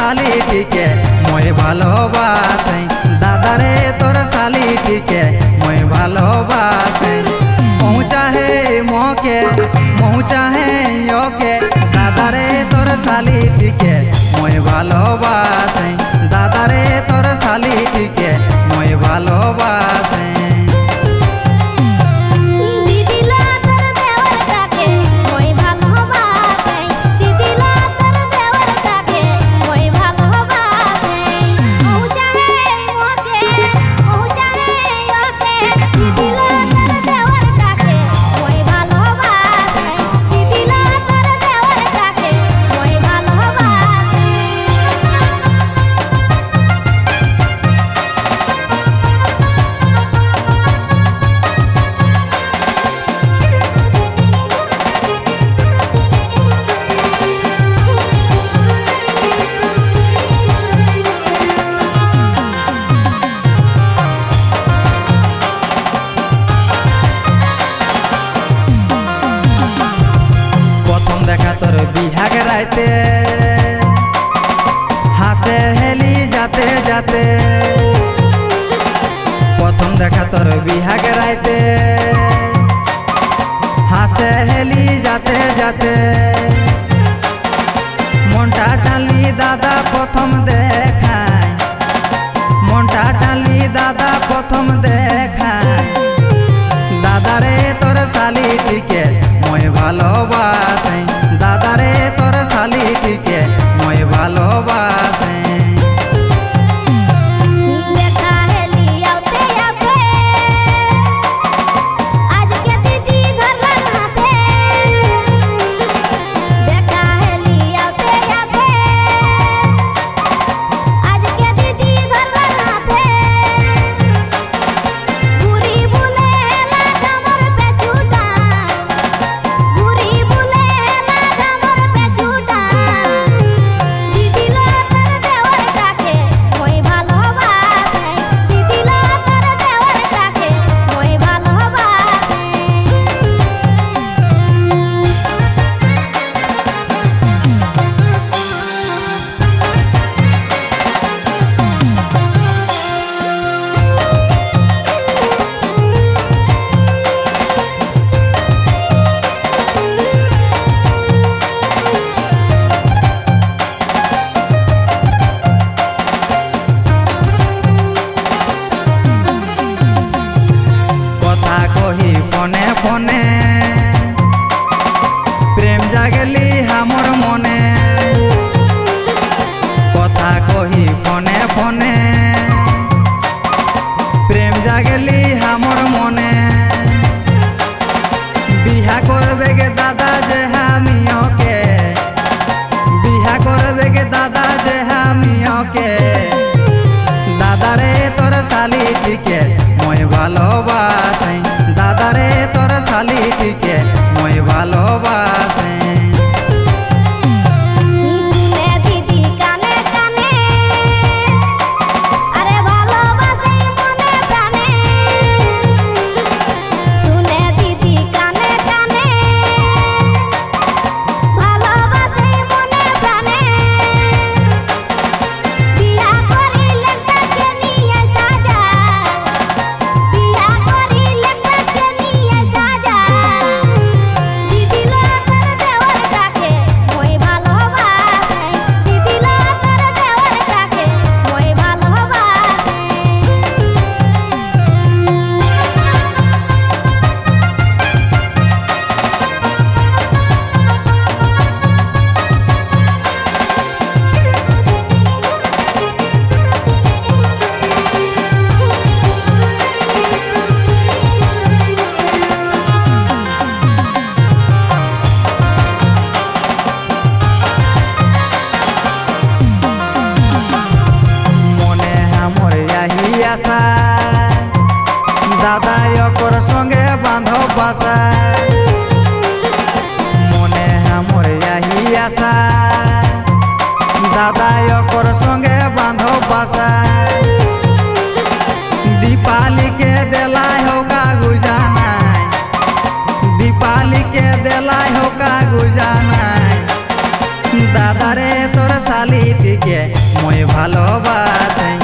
साली टिके मैं भालोबासे दादा रे तोर साली टिके मैं भालोबासे पहुँचा है मोके पहुँचा है योके दादा रे तोर साली टिके मैं भालोबासे दादा रे तोर साली टिके मैं भालोबासे तोर बिहाग राते हासे हेली जाते जाते प्रथम देखा तोर बिहाग राते हासे हेली जाते जाते मनटा टाली दादा प्रथम देखा मनटा टाली दादा प्रथम देखा दादा रे तोर साली टिके मैं भालोबासे दादा रे तोर साली टिके मैं भालोबासे फने फने प्रेम जागली हमर मने कथा कही फने फने प्रेम जागली हमर मने बिहा करबे गे दादा जे हामियो के बिहा करबे गे दादा जे हामियो के दादा रे तोर साली टिके मैं भालोबासे दादा रे तोर साली टिके मैं भालोबासे दादा यकर संगे बांधो बासा मने हमर यही आशा दादा यकर संगे बांधो बासा दीपाली के देलाई होगा गुजाना दीपाली के देलाई होगा गुजाना दादा रे तोर साली টিকে মই ভালোবাসাই।